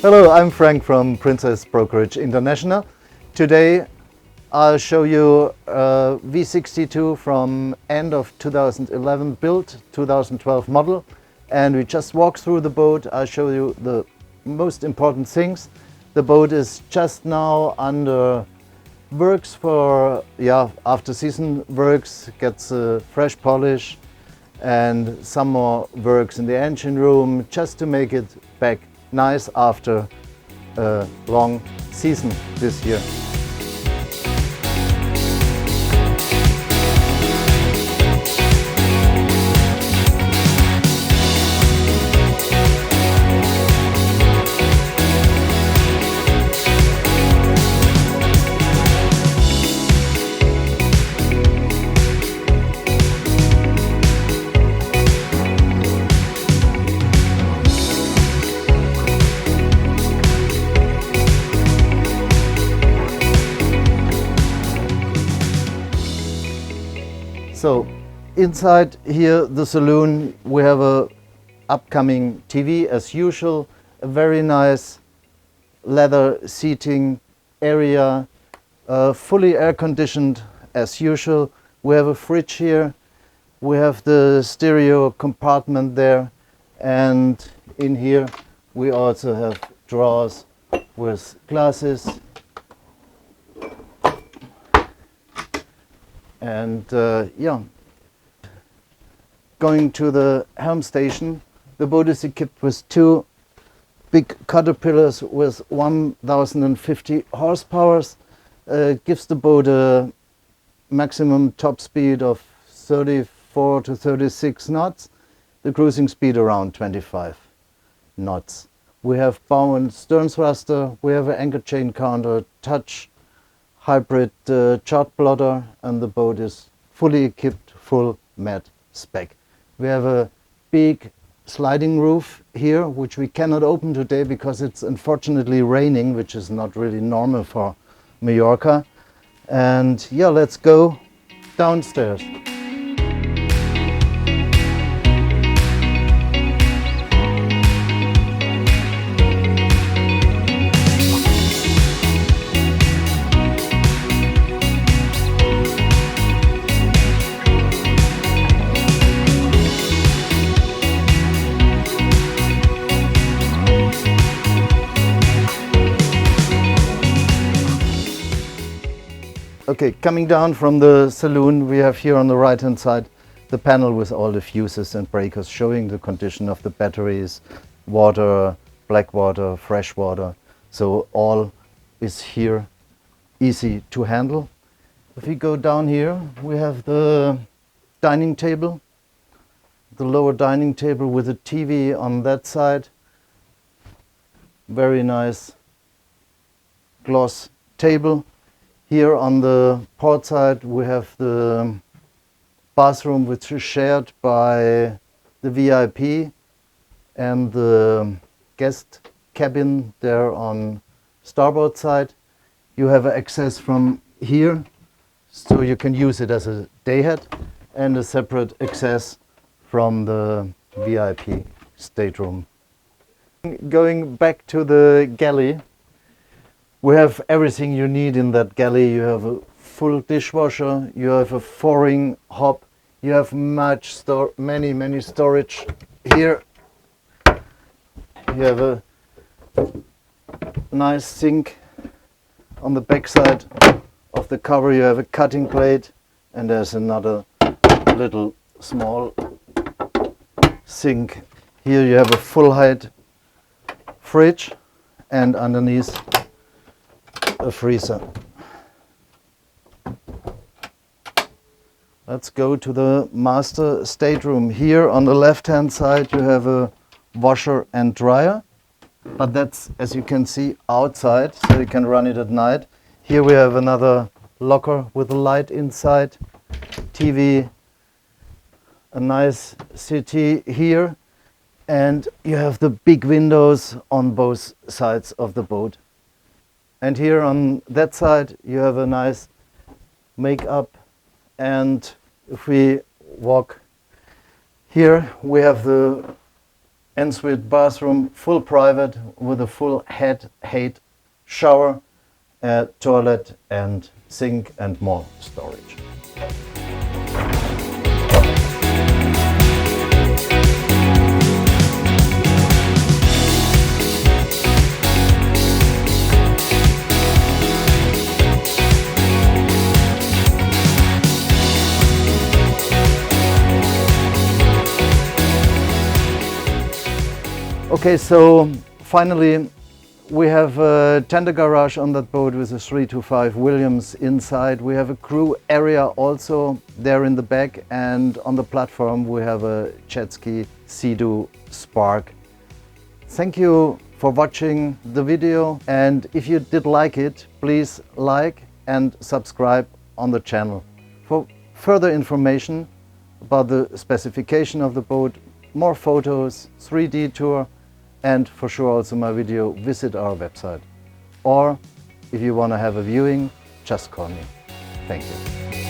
Hello, I'm Frank from Princess Brokerage International. Today I'll show you a V62 from end of 2011 built, 2012 model, and we just walk through the boat. I'll show you the most important things. The boat is just now under works for, after season works, gets a fresh polish and some more works in the engine room just to make it back nice after a long season this year. So inside here, the saloon, we have a upcoming TV as usual, a very nice leather seating area, fully air conditioned as usual. We have a fridge here, we have the stereo compartment there, and in here we also have drawers with glasses. And going to the helm station, the boat is equipped with two big Caterpillars with 1050 horsepower. Gives the boat a maximum top speed of 34 to 36 knots, the cruising speed around 25 knots. We have bow and stern thruster, we have an anchor chain counter, touch hybrid chart plotter, and the boat is fully equipped, full mat spec. We have a big sliding roof here, which we cannot open today because it's unfortunately raining, which is not really normal for Mallorca. And yeah, let's go downstairs. Okay, coming down from the saloon, we have here on the right hand side the panel with all the fuses and breakers showing the condition of the batteries, water, black water, fresh water. So all is here easy to handle. If we go down here, we have the dining table, the lower dining table with a TV on that side. Very nice gloss table. Here on the port side we have the bathroom, which is shared by the VIP and the guest cabin there on starboard side. You have access from here, so you can use it as a dayhead, and a separate access from the VIP stateroom. Going back to the galley, we have everything you need in that galley. You have a full dishwasher, you have a 4-ring hob, you have many storage here. You have a nice sink on the back side of the cover. You have a cutting plate, and there's another little small sink. Here you have a full height fridge, and underneath a freezer. Let's go to the master stateroom. Here on the left hand side you have a washer and dryer, but that's, as you can see, outside, so you can run it at night. Here we have another locker with a light inside, TV, a nice settee here, and you have the big windows on both sides of the boat. And here on that side you have a nice make-up, and if we walk here we have the ensuite bathroom, full private with a full head, height shower, toilet and sink and more storage. Okay, so finally we have a tender garage on that boat with a 325 Williams inside. We have a crew area also there in the back, and on the platform we have a Jetski SeaDoo Spark. Thank you for watching the video, and if you did like it, please like and subscribe on the channel. For further information about the specification of the boat, more photos, 3D tour, and for sure also my video, visit our website. Or if you want to have a viewing, just call me. Thank you.